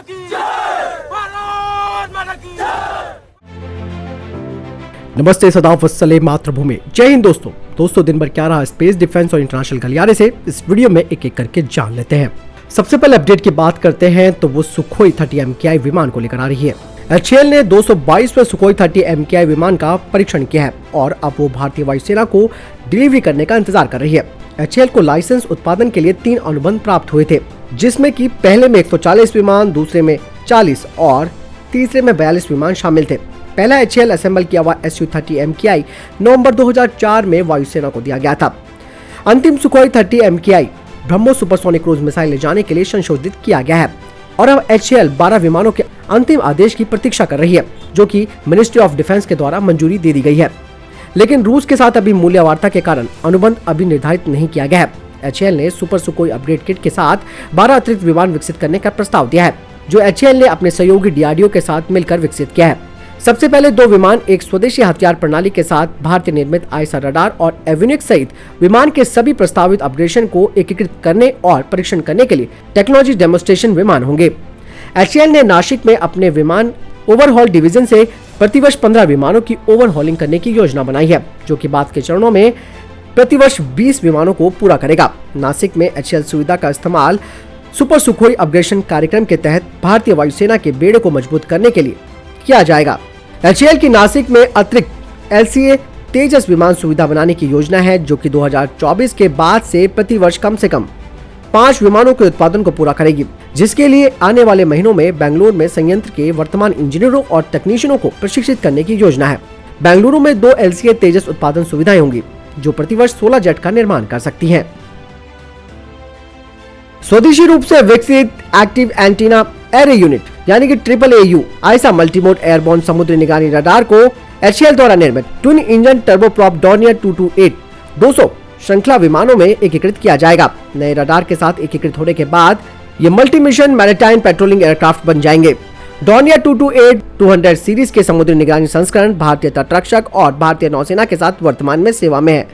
की जय, भारत माता की जय। नमस्ते, सदाफ वस्सलाम मातृभूमि, जय हिंद दोस्तों दिन भर क्या रहा स्पेस डिफेंस और इंटरनेशनल गलियारे से इस वीडियो में एक एक करके जान लेते हैं। सबसे पहले अपडेट की बात करते हैं तो वो सुखोई 30 MKI विमान को लेकर आ रही है। HAL ने 222वें सुखोई 30 MKI विमान का परीक्षण किया है और अब वो भारतीय वायुसेना को डिलीवरी करने का इंतजार कर रही है। HAL को लाइसेंस उत्पादन के लिए 3 अनुबंध प्राप्त हुए थे, जिसमें कि पहले में 140 विमान, दूसरे में 40 और तीसरे में 42 विमान शामिल थे। पहला HAL असेंबल किया हुआ Su-30 MKI नवंबर 2004 में वायुसेना को दिया गया था। अंतिम Sukhoi 30 MKI BrahMos supersonic cruise missile ले जाने के लिए संशोधित किया गया है और अब HAL 12 विमानों के अंतिम आदेश की प्रतीक्षा कर रही है, जो कि मिनिस्ट्री ऑफ डिफेंस के द्वारा मंजूरी दे दी गई है। लेकिन रूस के साथ अभी मूल्य वार्ता के कारण अनुबंध अभी निर्धारित नहीं किया गया है। HAL ने सुपर सुखोई अपग्रेड किट के साथ 12 अतिरिक्त विमान विकसित करने का प्रस्ताव दिया है, जो HAL ने अपने सहयोगी DRDO के साथ मिलकर विकसित किया है। सबसे पहले 2 विमान एक स्वदेशी हथियार प्रणाली के साथ भारतीय निर्मित आईसा रडार और एवियोनिक्स सहित विमान के सभी प्रस्तावित अपग्रेडेशन को एकीकृत करने और परीक्षण करने के लिए टेक्नोलॉजी डेमोन्स्ट्रेशन विमान होंगे। HAL ने नासिक में अपने विमान ओवरहॉल डिवीजन से प्रतिवर्ष 15 विमानों की ओवरहॉलिंग करने की योजना बनाई है, जो कि बाद के चरणों में प्रतिवर्ष 20 विमानों को पूरा करेगा। नासिक में HAL सुविधा का इस्तेमाल सुपर सुखोई अपग्रेडेशन कार्यक्रम के तहत भारतीय वायुसेना के बेड़े को मजबूत करने के लिए किया जाएगा। HAL की नासिक में अतिरिक्त LCA तेजस विमान सुविधा बनाने की योजना है, जो कि 2024 के बाद से प्रतिवर्ष कम से कम 5 विमानों के उत्पादन को पूरा करेगी, जिसके लिए आने वाले महीनों में बेंगलुरु में संयंत्र के वर्तमान इंजीनियरों और तकनीशियनों को प्रशिक्षित करने की योजना है। बेंगलुरु में 2 LCA तेजस उत्पादन सुविधाएं होंगी, जो प्रतिवर्ष 16 जेट का निर्माण कर सकती हैं। स्वदेशी रूप से विकसित एक्टिव एंटीना एरे यूनिट यानी कि AAAU आईसा मल्टीमोड एयरबोर्न समुद्री निगरानी रडार को HAL द्वारा निर्मित ट्विन इंजन टर्बोप्रॉप डॉर्नियर 228 200 श्रृंखला विमानों में एकीकृत किया जाएगा। नए रडार के साथ एकीकृत होने के बाद ये multi mission maritime patrolling aircraft बन जाएंगे। डॉर्नियर 228 200 सीरीज के समुद्री निगरानी संस्करण भारतीय तटरक्षक और भारतीय नौसेना के साथ वर्तमान में सेवा में है,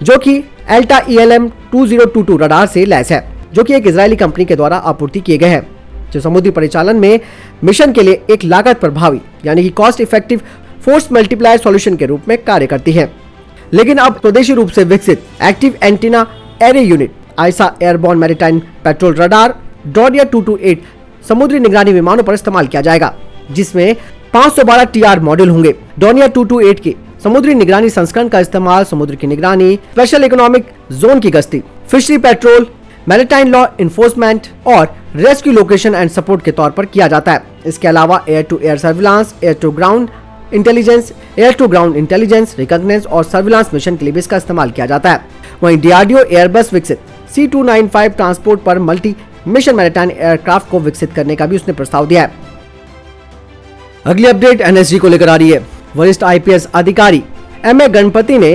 जो कि एल्टा ELM 2022 रडार से लैस है, जो कि एक इजरायली कंपनी के द्वारा आपूर्ति किए गए हैं, जो समुद्री परिचालन में मिशन के लिए एक लागत प्रभावी यानी कि cost effective force multiplier solution के रूप में कार्य करती है। लेकिन अब स्वदेशी रूप से विकसित active antenna array unit I saw airborne maritime petrol radar Dornier 228 समुद्री निगरानी विमानों पर इस्तेमाल किया जाएगा, जिसमें 512 TR मॉड्यूल होंगे। डॉर्नियर 228 के समुद्री निगरानी संस्करण का इस्तेमाल समुद्र की निगरानी, स्पेशल इकोनॉमिक जोन की गश्ती, fishery patrol, maritime law enforcement और रेस्क्यू लोकेशन एंड सपोर्ट के तौर पर किया जाता है। इसके अलावा air to air surveillance, air to ground intelligence, air to ground intelligence, reconnaissance और सर्विलांस मिशन के लिए भी इसका इस्तेमाल किया जाता है। वहीं DRDO एयरबस विकसित C295 ट्रांसपोर्ट पर मल्टी मिशन मैरीटाइम एयरक्राफ्ट को विकसित करने का भी उसने प्रस्ताव दिया है। अगली अपडेट NSG को लेकर आ रही है। वरिष्ठ IPS अधिकारी MA गणपति ने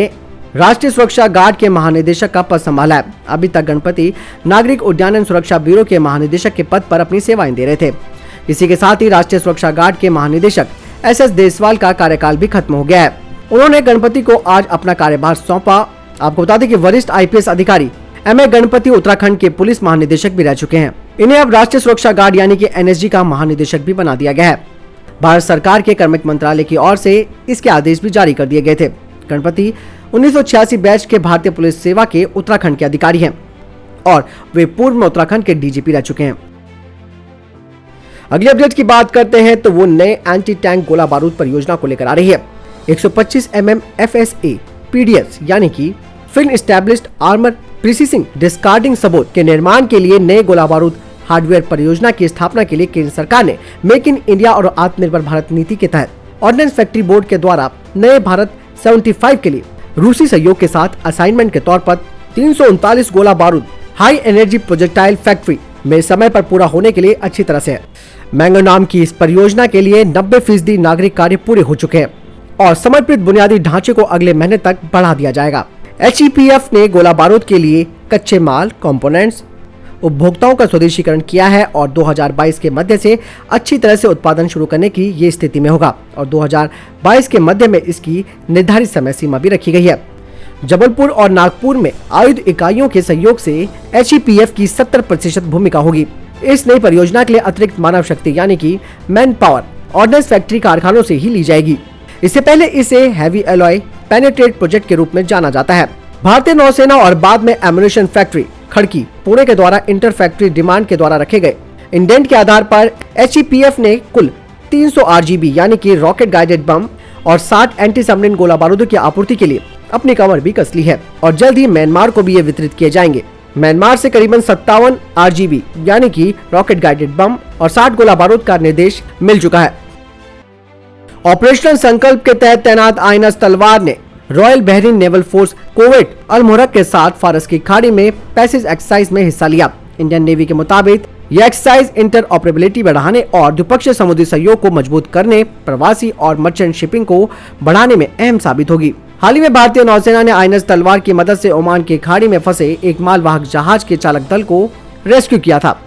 राष्ट्रीय सुरक्षा गार्ड के महानिदेशक का पद संभाला है। अभी तक गणपति नागरिक उड्डयन सुरक्षा ब्यूरो के महानिदेशक के पद पर अपनी सेवाएं दे रहे थे। इसी के साथ ही राष्ट्रीय सुरक्षा गार्ड के महानिदेशक SS देसवाल का कार्यकाल भी खत्म हो गया है। उन्होंने गणपति को आज अपना कार्यभार सौंपा। आपको बता दें कि वरिष्ठ IPS अधिकारी MA गणपति उत्तराखंड के पुलिस महानिदेशक भी रह चुके हैं। इन्हें अब राष्ट्रीय सुरक्षा गार्ड यानी कि NSG का महानिदेशक भी बना दिया गया है। भारत सरकार के कार्मिक मंत्रालय की ओर से इसके आदेश भी जारी कर दिए गए थे। गणपति 1986 बैच के भारतीय पुलिस सेवा के उत्तराखंड के अधिकारी हैं और वे पूर्व में उत्तराखंड के DGP रह चुके हैं। अगली अपडेट की बात करते हैं तो वो नए एंटी टैंक गोला बारूद परियोजना को लेकर आ रही है। 125 mm FSA PDS यानी कि फिल्म एस्टैब्लिश्ड आर्मर प्रिसीसिंग डिस्कार्डिंग सबोट के निर्माण के लिए नए गोला बारूद हार्डवेयर परियोजना की स्थापना के लिए केंद्र सरकार ने मेक इन इंडिया और आत्मनिर्भर भारत नीति के तहत ऑर्डिनेंस फैक्ट्री बोर्ड के द्वारा नए भारत 75 के लिए रूसी सहयोग के साथ असाइनमेंट के तौर पर 339 गोला बारूद हाई एनर्जी प्रोजेक्टाइल फैक्ट्री में समय पर पूरा होने के लिए अच्छी तरह से है। मैंगो नाम की इस परियोजना के लिए 90% नागरिक कार्य पूरे हो चुके हैं और समर्पित बुनियादी ढांचे को अगले महीने तक बढ़ा दिया जाएगा। HEPF ने गोला बारूद के लिए कच्चे माल, कंपोनेंट्स, उपभोक्ताओं का स्वदेशीकरण किया है और 2022 के मध्य से अच्छी तरह से उत्पादन शुरू करने की ये स्थिति में होगा और 2022 के मध्य में इसकी निर्धारित समय सीमा भी रखी गई है। जबलपुर और नागपुर में आयुध इकाइयों के सहयोग से HEPF की 70% भूमिका होगी। इस नई परियोजना के लिए अतिरिक्त मानव शक्ति यानी कि मैन पावर ऑर्डिनेंस फैक्ट्री कारखानों से ही ली जाएगी। इससे पहले इसे हैवी एलॉय पेनिट्रेट प्रोजेक्ट के रूप में जाना जाता है। भारतीय नौसेना और बाद में एम्युनिशन फैक्ट्री खड़की पुणे के द्वारा इंटर फैक्ट्री डिमांड के द्वारा रखे गए इंडेंट के आधार पर HEPF ने कुल 300 RGB यानी कि रॉकेट गाइडेड बम और 60 एंटी सबमरीन गोला बारूद की आपूर्ति के लिए अपनी कमर भी कस ली है और जल्द ही म्यांमार को भी ये वितरित किए जाएंगे। म्यांमार से करीबन 57 RGB यानी कि रॉकेट गाइडेड बम और 60 गोला बारूद का निर्देश मिल चुका है। ऑपरेशनल संकल्प के तहत तैनात आईएनएस तलवार ने रॉयल बहरीन नेवल फोर्स कोवेट अल मुहर्रक के साथ फारस की खाड़ी में पैसेज एक्सरसाइज में हिस्सा लिया। इंडियन नेवी के मुताबिक यह एक्सरसाइज इंटर ऑपरेबिलिटी बढ़ाने और द्विपक्षीय समुद्री सहयोग को मजबूत करने, प्रवासी और मर्चेंट शिपिंग को बढ़ाने में अहम साबित होगी। हाल ही में भारतीय नौसेना ने आईएनएस तलवार की मदद से ओमान की खाड़ी में फंसे एक मालवाहक जहाज के चालक दल को रेस्क्यू किया था।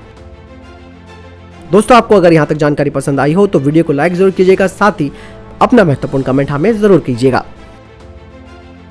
दोस्तों, आपको अगर यहाँ तक जानकारी पसंद आई हो तो वीडियो को लाइक जरूर कीजिएगा, साथ ही अपना महत्वपूर्ण कमेंट हमें जरूर कीजिएगा।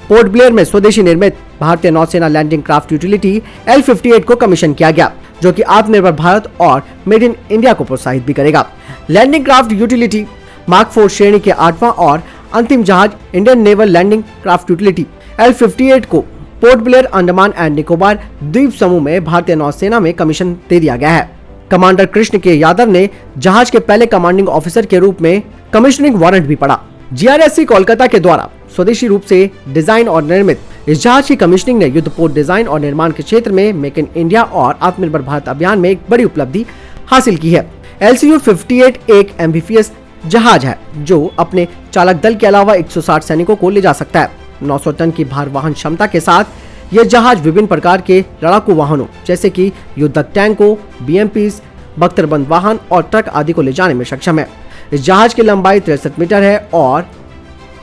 पोर्ट ब्लेयर में स्वदेशी निर्मित भारतीय नौसेना लैंडिंग क्राफ्ट यूटिलिटी L-58 को कमीशन किया गया, जो कि आत्मनिर्भर भारत और मेड इन इंडिया को प्रोत्साहित भी करेगा। लैंडिंग क्राफ्ट यूटिलिटी मार्क 4 श्रेणी के 8वां और अंतिम जहाज Indian naval landing craft utility L-58 को Port Blair Andaman and Nicobar द्वीप समूह में भारतीय नौसेना में कमीशन दे दिया गया है। कमांडर कृष्ण के यादव ने जहाज के पहले कमांडिंग ऑफिसर के रूप में कमीशनिंग वारंट भी पढ़ा। GRSC कोलकाता के द्वारा स्वदेशी रूप से डिजाइन और निर्मित इस जहाज की कमीशनिंग ने युद्धपोत डिजाइन और निर्माण के क्षेत्र में मेक इन इंडिया और आत्मनिर्भर भारत अभियान में एक बड़ी उपलब्धि हासिल की है। LCU-58 एक एम्फीबियस जहाज है जो अपने चालक दल के अलावा 160 सैनिकों को ले जा सकता है। 900 टन की भार वहन क्षमता के साथ यह जहाज विभिन्न प्रकार के लड़ाकू वाहनों जैसे कि युद्धक टैंकों, BMPs, बख्तरबंद वाहन और ट्रक आदि को ले जाने में सक्षम है। इस जहाज की लंबाई 63 मीटर है और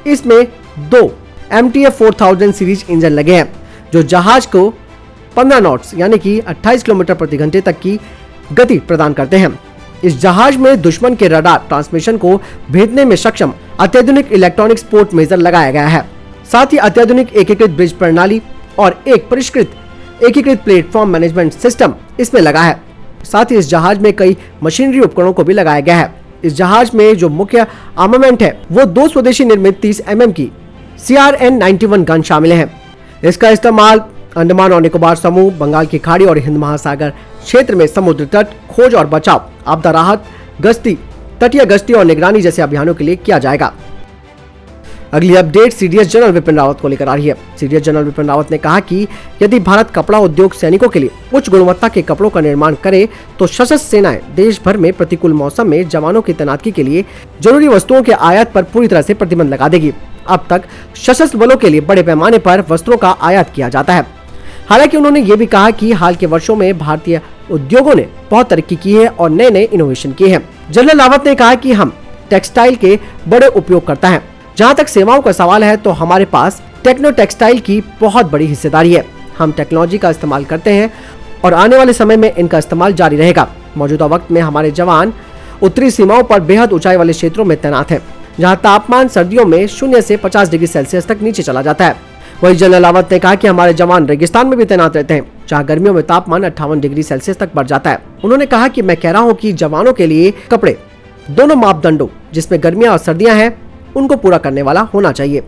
इसमें 2 MTF 4000 सीरीज इंजन लगे हैं जो जहाज को 15 नॉट्स यानी कि 28 किलोमीटर प्रति घंटे तक की गति प्रदान करते हैं। इस जहाज में दुश्मन के रडार ट्रांसमिशन को भेदने में सक्षम अत्याधुनिक इलेक्ट्रॉनिक स्पोर्ट मेजर लगाया गया है। साथ ही अत्याधुनिक एकीकृत ब्रिज प्रणाली और एक परिष्कृत एकीकृत प्लेटफॉर्म मैनेजमेंट सिस्टम इसमें लगा है। साथ ही इस जहाज में कई मशीनरी उपकरणों को भी लगाया गया है। इस जहाज में जो मुख्य आर्मामेंट है वो 2 स्वदेशी निर्मित 30 mm की CRN-91 गन शामिल है। इसका इस्तेमाल अंडमान और निकोबार समूह, बंगाल की खाड़ी और हिंद महासागर क्षेत्र में समुद्र तट, खोज और बचाव, आपदा राहत, गश्ती, तटीय गश्ती और निगरानी जैसे अभियानों के लिए किया जाएगा। अगली update CDS general Vipin Rawat को लेकर आ रही है। CDS जनरल विपिन रावत ने कहा कि यदि भारत कपड़ा उद्योग सैनिकों के लिए उच्च गुणवत्ता के कपड़ों का निर्माण करे तो सशस्त्र सेनाएं देश भर में प्रतिकूल मौसम में जवानों की तैनाती के लिए जरूरी वस्तुओं के आयात पर पूरी तरह से प्रतिबंध लगा देगी। अब तक सशस्त्र बलों के लिए बड़े पैमाने पर वस्त्रों का आयात किया जाता है। हालांकि उन्होंने ये भी कहा कि हाल के वर्षों में भारतीय उद्योगों ने बहुत तरक्की की है और नए नए इनोवेशन किए हैं। जनरल रावत ने कहा कि हम टेक्सटाइल के बड़े उपयोग करता है। जहां तक सेवाओं का सवाल है तो हमारे पास टेक्नो टेक्सटाइल की बहुत बड़ी हिस्सेदारी है। हम टेक्नोलॉजी का इस्तेमाल करते हैं और आने वाले समय में इनका इस्तेमाल जारी रहेगा। मौजूदा वक्त में हमारे जवान उत्तरी सीमाओं पर बेहद ऊंचाई वाले क्षेत्रों में तैनात हैं, जहां तापमान सर्दियों में 0 से 50 डिग्री सेल्सियस तक नीचे चला जाता है। वही जनरल रावत ने कहा कि हमारे जवान रेगिस्तान में भी तैनात रहते हैं, जहां गर्मियों में तापमान 58 डिग्री सेल्सियस तक बढ़ जाता है। उन्होंने कहा कि मैं कह रहा हूं कि जवानों के लिए कपड़े दोनों मापदंडों जिसमें गर्मियां और सर्दियां हैं उनको पूरा करने वाला होना चाहिए।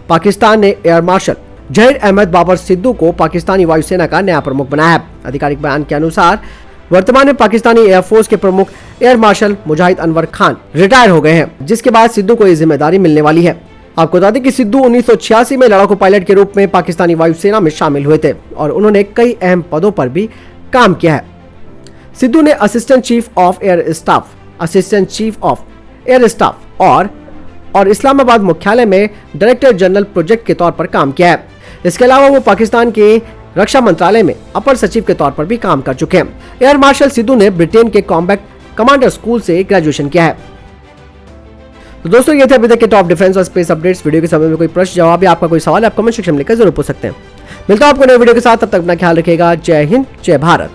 पाकिस्तान ने एयर मार्शल जहीर अहमद बाबर सिद्दू को पाकिस्तानी वायुसेना का नया प्रमुख बनाया है। आधिकारिक बयान के अनुसार वर्तमान में पाकिस्तानी एयरफोर्स के प्रमुख एयर मार्शल मुजाहिद अनवर खान रिटायर हो गए हैं, जिसके बाद सिद्दू को ये जिम्मेदारी मिलने वाली है। आपको बता दें कि सिद्दू 1986 में लड़ाकू पायलट के रूप में पाकिस्तानी वायुसेना में शामिल हुए थे और उन्होंने कई अहम पदों पर भी काम किया है। सिद्दू ने assistant chief of air staff, assistant chief of air staff और इस्लामाबाद मुख्यालय में डायरेक्टर जनरल प्रोजेक्ट के तौर पर काम किया है। इसके अलावा वो पाकिस्तान के रक्षा मंत्रालय में अपर सचिव के तौर पर भी काम कर चुके हैं। एयर मार्शल सिद्दू ने ब्रिटेन के कॉम्बैट कमांडर स्कूल से ग्रेजुएशन किया है। तो दोस्तों, ये थे अभी तक के टॉप डिफेंस और स्पेस अपडेट्स। वीडियो के समय में कोई प्रश्न जवाब या आपका कोई सवाल आप कमेंट सेक्शन में लिखकर जरूर पूछ सकते हैं। मिलता हूं आपको नए वीडियो के साथ, तब तक अपना ख्याल रखिएगा। जय हिंद, जय भारत।